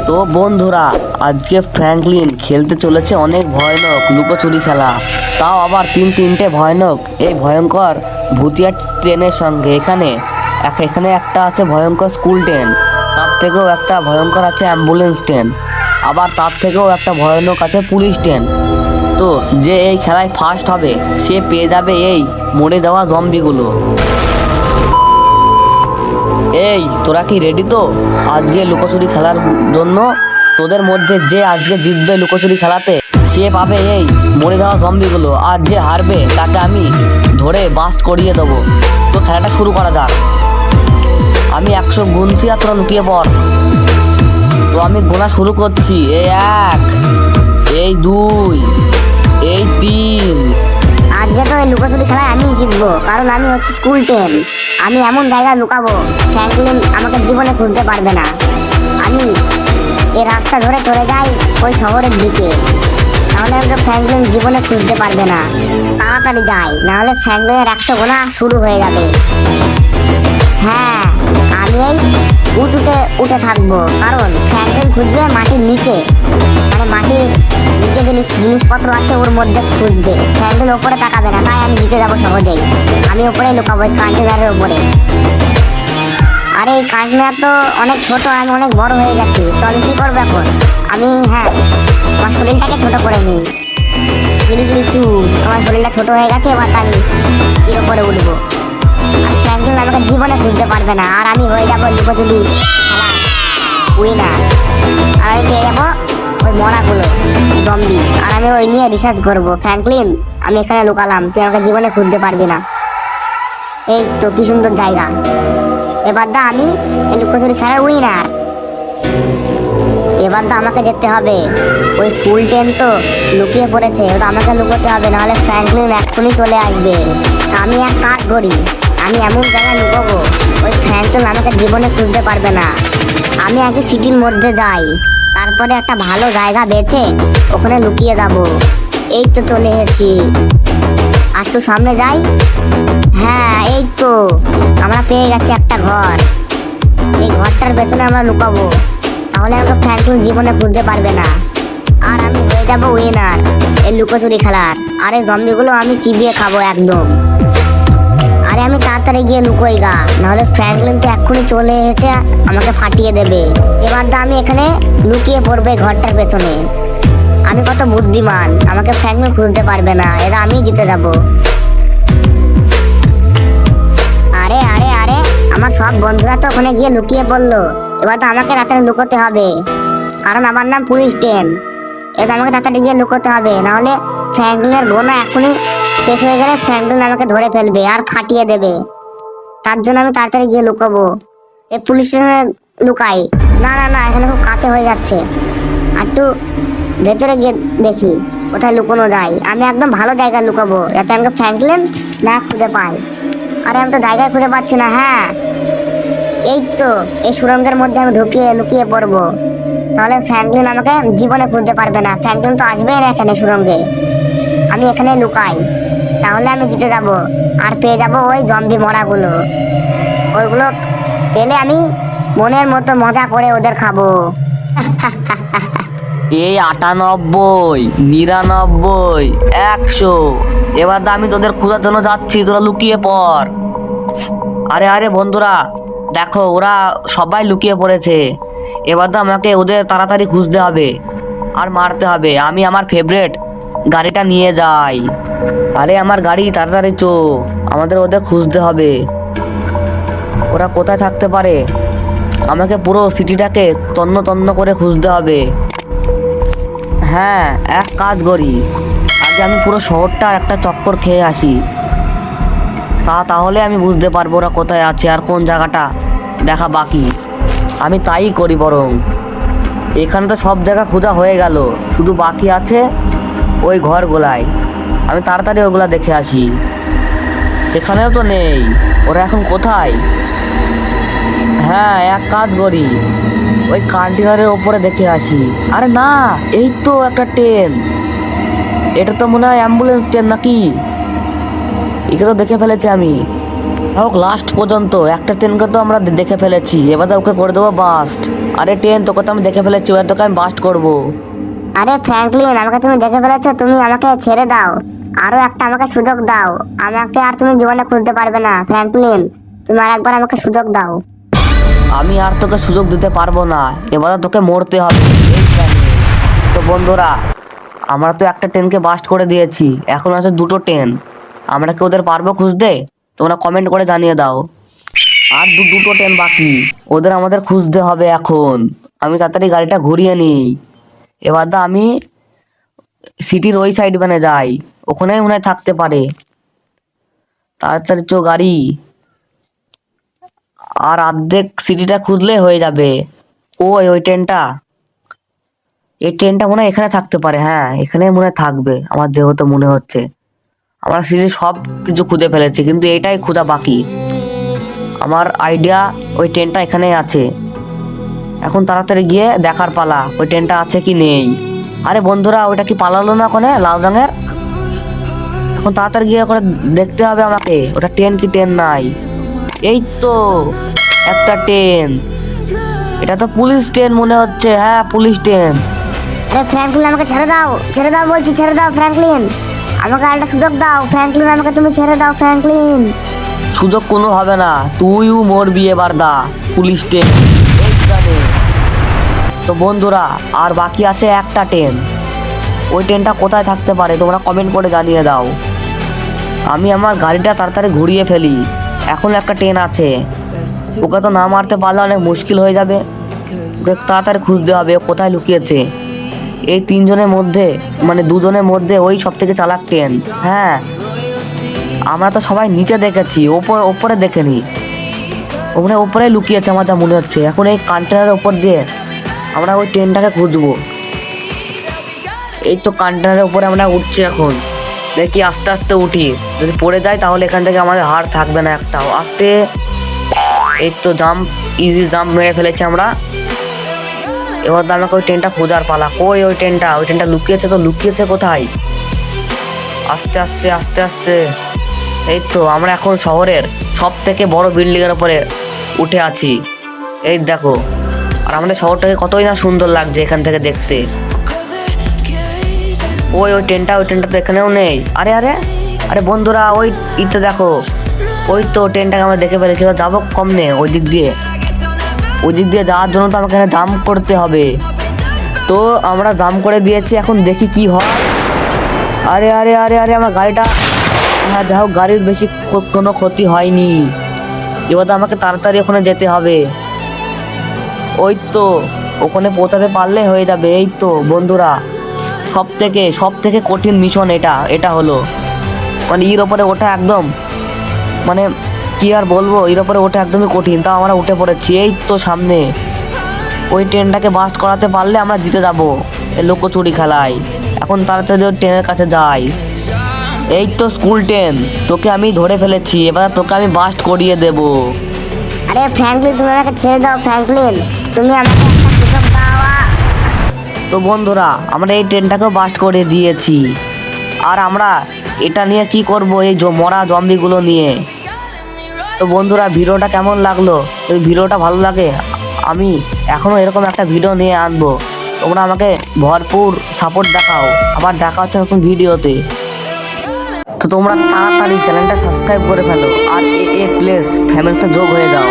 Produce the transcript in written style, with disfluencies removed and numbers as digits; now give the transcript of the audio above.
তো বন্ধুরা, আজকে ফ্র্যাঙ্কলিন খেলতে চলেছে অনেক ভয়ানক লুকোচুরি খেলা, তাও আবার তিনটে ভয়ানক। এই ভয়ঙ্কর ভুতিয়া ট্রেনের সঙ্গে এখানে একটা আছে ভয়ঙ্কর স্কুল ট্রেন, তার থেকেও একটা ভয়ঙ্কর আছে অ্যাম্বুলেন্স ট্রেন, আবার তার থেকেও একটা ভয়ানক আছে পুলিশ ট্রেন। তো যে এই খেলায় ফার্স্ট হবে সে পেয়ে যাবে এই মরে যাওয়া জম্বিগুলো। এই তোরা কি রেডি? তো আজকে লুকোচুরি খেলার জন্য তোদের মধ্যে যে আজকে জিতবে লুকোচুরি খেলাতে সে পাবে এই মরে যাওয়া জম্বিগুলো, আর যে হারবে তাকে আমি ধরে বাস্ট করিয়ে দেবো। তো খেলাটা শুরু করা যাক। আমি 100 গুনছি আর তোরা লুকিয়ে পড়। তো আমি গোনা শুরু করছি। এই 1, এই 2, এই 3। আজকে তো এই লুকোচুরি খেলায় আমি জিতবো, কারণ আমি হচ্ছে স্কুল টেন। আমি এমন জায়গায় লুকাবো ফ্র্যাঙ্কলিন আমাকে জীবনে খুঁজতে পারবে না। আমি এই রাস্তা ধরে চলে যাই ওই শহরের দিকে, তাহলে আমাকে ফ্র্যাঙ্কলিন জীবনে খুঁজতে পারবে না। তাড়াতাড়ি যাই, নাহলে ফ্র্যাঙ্কলিনের 100 গোনা শুরু হয়ে যাবে। হ্যাঁ, আমি এই উঁচুতে উঠে থাকবো, কারণ ফ্র্যাঙ্কলিন খুঁজবে মাটির নিচে, মানে মাটির নিচে জিনিসপত্র আছে ওর মধ্যে খুঁজবে। ফ্র্যাঙ্কলিন ওপরে তাকাবে না, তাই আমি জিতে যাবো সহজেই। আমি ওপরে লুকাবো এই কন্টেনারের ওপরে। আরে এই কন্টেনার তো অনেক ছোট, আমি অনেক বড় হয়ে গেছি। তো আমি কি করবো এখন? আমার শরীরটাকে ছোট করে নিই। আমার শরীরটা ছোট হয়ে গেছে, এবার আমি এর ওপরে উঠবো। আর ফ্র্যাঙ্কলিন আমাকে জীবনে খুঁজতে পারবে না, আর আমি হয়ে যাবো লুকোচুরি খেলা উইনার। আর আমি পেয়ে যাবো ওই মরাগুলো জম্বি, আর আমি ওই নিয়ে রিসার্চ করবো। ফ্র্যাঙ্কলিন, আমি এখানে লুকালাম, তুই আমাকে জীবনে খুঁজতে পারবি না। এই তো কি সুন্দর জায়গা। এবার দা আমি এই লুকোচুরি খেলার উইনার। এবার তো আমাকে যেতে হবে। ওই স্কুল ট্রেন তো লুকিয়ে পড়েছে, ওটা আমাকে লুকোতে হবে, নাহলে ফ্র্যাঙ্কলিন এক্ষুনি চলে আসবে। আমি এক কাজ করি, আমি এমন জায়গায় লুকাবো ওই ফ্র্যাঙ্কলিন আমাকে জীবনে খুঁজতে পারবে না। আমি আগে সিটির মধ্যে যাই, তারপরে একটা ভালো জায়গা বেছে ওখানে লুকিয়ে যাবো। এই তো চলে এসেছি, আর একটু সামনে যাই। হ্যাঁ, এই তো আমরা পেয়ে গেছি একটা ঘর। এই ঘরটার পেছনে আমরা লুকাবো, তাহলে আমাকে ফ্র্যাঙ্কলিন জীবনে খুঁজতে পারবে না, আর আমি হয়ে যাবো উইনার এই লুকোচুরি খেলার। আর এই জম্বিগুলো আমি চিবিয়ে খাবো একদম। আরে আমি তাড়াতাড়ি গিয়ে লুকোই গা, নাহলে ফ্র্যাঙ্কলিন তো এক্ষুনি চলে এসেছে, আমাকে ফাটিয়ে দেবে। এবার তো আমি এখানে লুকিয়ে পড়বো এই ঘরটার পেছনে। আমি কত বুদ্ধিমান, আমাকে ফ্র্যাঙ্কলিন খুঁজতে পারবে না, এরা আমি জিতে যাব। আরে আরে আরে, আমার সব বন্ধুরা তো ওখানে গিয়ে লুকিয়ে পড়লো। এবার তো আমাকে তাড়াতাড়ি লুকোতে হবে, কারণ আমার নাম পুলিশ টেন। এবার আমাকে তাড়াতাড়ি গিয়ে লুকোতে হবে, নাহলে ফ্র্যাঙ্কলিনের গোনা এখনই শেষ হয়ে গেলে ফ্র্যাঙ্কলিন আমাকে ধরে ফেলবে আর ফাটিয়ে দেবে। তার জন্য আমি তাড়াতাড়ি গিয়ে লুকাবো। এই পুলিশ স্টেশনে লুকাই। না না না, এখানে খুব কাছে হয়ে যাচ্ছে, আর একটু ভেতরে গিয়ে দেখি কোথায় লুকোনো যায়। আমি একদম ভালো জায়গায় লুকাবো, যাতে আমাকে ফ্র্যাঙ্কলিন না খুঁজে পায়। আরে আমি তো জায়গায় খুঁজে পাচ্ছি না। হ্যাঁ, এই তো এই সুড়ঙ্গের মধ্যে আমি লুকিয়ে পড়বো, তাহলে ফ্র্যাঙ্কলিন আমাকে জীবনে খুঁজতে পারবে না। ফ্র্যাঙ্কলিন তো আসবেই না এখানে সুড়ঙ্গে। আমি এখানে লুকাই, তাহলে আমি জিতে যাব, আর পেয়ে যাব ওই জম্বি মরাগুলো। ওইগুলো পেলে আমি মনের মতো মজা করে ওদের খাবো। এই 98, 99, 100। এবার তো আমি তোদের খোঁজার জন্য যাচ্ছি, তোরা লুকিয়ে পড়। আরে আরে বন্ধুরা, দেখো ওরা সবাই লুকিয়ে পড়েছে। এবার তো আমাকে ওদের তাড়াতাড়ি খুঁজতে হবে আর মারতে হবে। আমি আমার ফেভারিট গাড়িটা নিয়ে যাই। আরে আমার গাড়ি, তাড়াতাড়ি চো, আমাদের ওদের খুঁজতে হবে। ওরা কোথায় থাকতে পারে? আমাকে পুরো সিটিটাকে তন্ন তন্ন করে খুঁজতে হবে। হ্যাঁ, এক কাজ করি, আগে আমি পুরো শহরটার একটা চক্কর খেয়ে আসি, তাহলে আমি বুঝতে পারবো ওরা কোথায় আছে আর কোন জায়গাটা দেখা বাকি। আমি তাই করি বরং। এখানে তো সব জায়গা খোঁজা হয়ে গেল, শুধু বাকি আছে ওই ঘরগুলায়। আমি তাড়াতাড়ি ওগুলা দেখে আসি। এখানেও তো নেই, ওরা এখন কোথায়? হ্যাঁ, এক কাজ করি, ওই কন্টেনারের ওপরে দেখে আসি। আরে না, এই তো একটা ট্রেন, এটা তো মনে হয় অ্যাম্বুলেন্স ট্রেন নাকি? একে তো দেখে ফেলেছি আমি। হোক লাস্ট পর্যন্ত একটা ট্রেনকে তো আমরা দেখে ফেলেছি, এবার ওকে করে দেবো বাস্ট। আরে ট্রেন, তোকে তো আমি দেখে ফেলেছি, এবার তোকে আমি বাস্ট করবো। আরে ফ্র্যাঙ্কলিন, আমাকে তুমি দেখে ফেলেছো, তুমি আমাকে ছেড়ে দাও। আরো একটা আমাকে সুযোগ দাও, আমাকে আর তুমি জীবনে খুঁজতে পারবে না। ফ্র্যাঙ্কলিন, তুমি আর একবার আমাকে সুযোগ দাও। আমি আর তোকে সুযোগ দিতে পারবো না, এবার তোকে মরতে হবে এই প্ল্যানে। তো বন্ধুরা, আমরা তো একটা ট্রেনকে বাস্ট করে দিয়েছি, এখন আছে দুটো ট্রেন। আমরা কি ওদের পারবো খুঁজতে? তোমরা কমেন্ট করে জানিয়ে দাও। আর দুটো ট্রেন বাকি, ওদের আমাদের খুঁজতে হবে এখন। আমি তাড়াতাড়ি গাড়িটা ঘুরিয়ে নিই। এবার আমি সিটির ওই সাইড মানে যাই, ওখানেই মনে হয় থাকতে পারে। তাড়াতাড়ি চো গাড়ি। আর অর্ধেক সিটিটা খুঁজলে হয়ে যাবে। ওই ট্রেনটা, এই ট্রেনটা মনে হয় এখানে থাকতে পারে। হ্যাঁ, এখানে মনে হয় থাকবে, আমার যেহেতু মনে হচ্ছে। আমরা সিটির সব কিছু খুঁজে ফেলেছি, কিন্তু এটাই খোঁজা বাকি। আমার আইডিয়া ওই ট্রেনটা এখানেই আছে। এখন তাড়াতাড়ি গিয়ে দেখার পালা ওই ট্রেনটা আছে কি নেই। আরে বন্ধুরা, ওইটা কি পালালো না ওখানে লাল রঙের? এখন তাড়াতাড়ি গিয়ে ওখানে দেখতে হবে আমাকে, ওটা ট্রেন কি ট্রেন নাই। এই তো একটা ট্রেন, এটা তো পুলিশ ট্রেন মনে হচ্ছে। হ্যাঁ, পুলিশ ট্রেন। আরে ফ্র্যাঙ্কলিন, আমাকে ছেড়ে দাও, ছেড়ে দাও বলছি, ছেড়ে দাও ফ্র্যাঙ্কলিন। আমাকে আরেকটা সুযোগ দাও ফ্র্যাঙ্কলিন, আমাকে তুমি ছেড়ে দাও ফ্র্যাঙ্কলিন। সুযোগ কোনো হবে না, তুইও মরবি এবার। দা পুলিশ ট্রেন এইখানে। তো বন্ধুরা, আর বাকি আছে একটা ট্রেন। ওই ট্রেনটা কোথায় থাকতে পারে তোমরা কমেন্ট করে জানিয়ে দাও। আমি আমার গাড়িটা তাড়াতাড়ি ঘুরিয়ে ফেলি। এখন একটা ট্রেন আছে, ওকে তো না মারতে পারলে অনেক মুশকিল হয়ে যাবে। ওকে তাড়াতাড়ি খুঁজতে হবে ও কোথায় লুকিয়েছে। এই তিনজনের মধ্যে মানে দুজনের মধ্যে ওই সব থেকে চালাক ট্রেন। হ্যাঁ, আমরা তো সবাই নিচে দেখেছি, ওপরে দেখেনি। ওপরে লুকিয়েছে আমার যা মনে হচ্ছে। এখন এই কন্টেনারের ওপর দিয়ে আমরা ওই ট্রেনটাকে খুঁজবো। এই তো কন্টেনারের উপরে আমরা উঠছি এখন। দেখি আস্তে আস্তে উঠি, যদি পড়ে যায় তাহলে এখান থেকে আমাদের হার থাকবে না একটাও। আস্তে, এই তো জাম্প, ইজি জাম্প মেরে ফেলেছি আমরা। এবার আমাকে ওই ট্রেনটা খোঁজার পালা। কই ওই ট্রেনটা লুকিয়েছে তো, লুকিয়েছে কোথায়? আস্তে আস্তে আস্তে আস্তে। এই তো আমরা এখন শহরের সব থেকে বড় বিল্ডিং এর উপরে উঠে আছি। এই দেখো, আর আমাদের শহরটাকে কতই না সুন্দর লাগছে এখান থেকে দেখতে। ওই ট্রেনটা তো এখানেও নেই। আরে আরে আরে বন্ধুরা, ওই তো দেখো, ওই তো ট্রেনটাকে আমরা দেখে ফেলেছি। এবার যাবো কমনে ওই দিক দিয়ে যাওয়ার জন্য তো আমাকে জাম্প করতে হবে। তো আমরা জাম্প করে দিয়েছি, এখন দেখি কি হয়। আরে আরে আরে আরে আমার গাড়িটা, হ্যাঁ যা হোক গাড়ির বেশি কোনো ক্ষতি হয়নি। এবার তো আমাকে তাড়াতাড়ি ওখানে যেতে হবে। ওই তো ওখানে পৌঁছাতে পারলে হয়ে যাবে। এই তো বন্ধুরা, সব থেকে কঠিন মিশন এটা হলো। মানে এর ওপরে ওঠা একদম, মানে কি আর বলবো, এর ওপরে ওঠা একদমই কঠিন। তাও আমরা উঠে পড়েছি। এই তো সামনে ওই ট্রেনটাকে বাস্ট করাতে পারলে আমরা জিতে যাবো এই লুকোচুরি খেলায়। এখন তাড়াতাড়ি ওই ট্রেনের কাছে যাই। এই তো স্কুল ট্রেন, তোকে আমি ধরে ফেলেছি, এবার তোকে আমি বাস্ট করিয়ে দেবো। আরে ফ্র্যাঙ্কলিন, তুমি আমাকে ছেড়ে দাও ফ্র্যাঙ্কলিন, তুমি আমাকে একটা সুযোগ দাও। তো বন্ধুরা, আমরা এই ট্রেনটাকেও বাস্ট করে দিয়েছি। আর আমরা এটা নিয়ে কি করব, এই মরা জম্বিগুলো নিয়ে। তো বন্ধুরা, ভিডিওটা কেমন লাগলো? যদি ভিডিওটা ভালো লাগে আমি এখনও এরকম একটা ভিডিও নিয়ে আনবো। তোমরা আমাকে ভরপুর সাপোর্ট দেখাও। আবার দেখা হচ্ছে নতুন ভিডিওতে। তো তোমরা তাড়াতাড়ি চ্যানেলটা সাবস্ক্রাইব করে ফেলো আর প্লিজ ফ্যামিলিতে যোগ হয়ে যাও।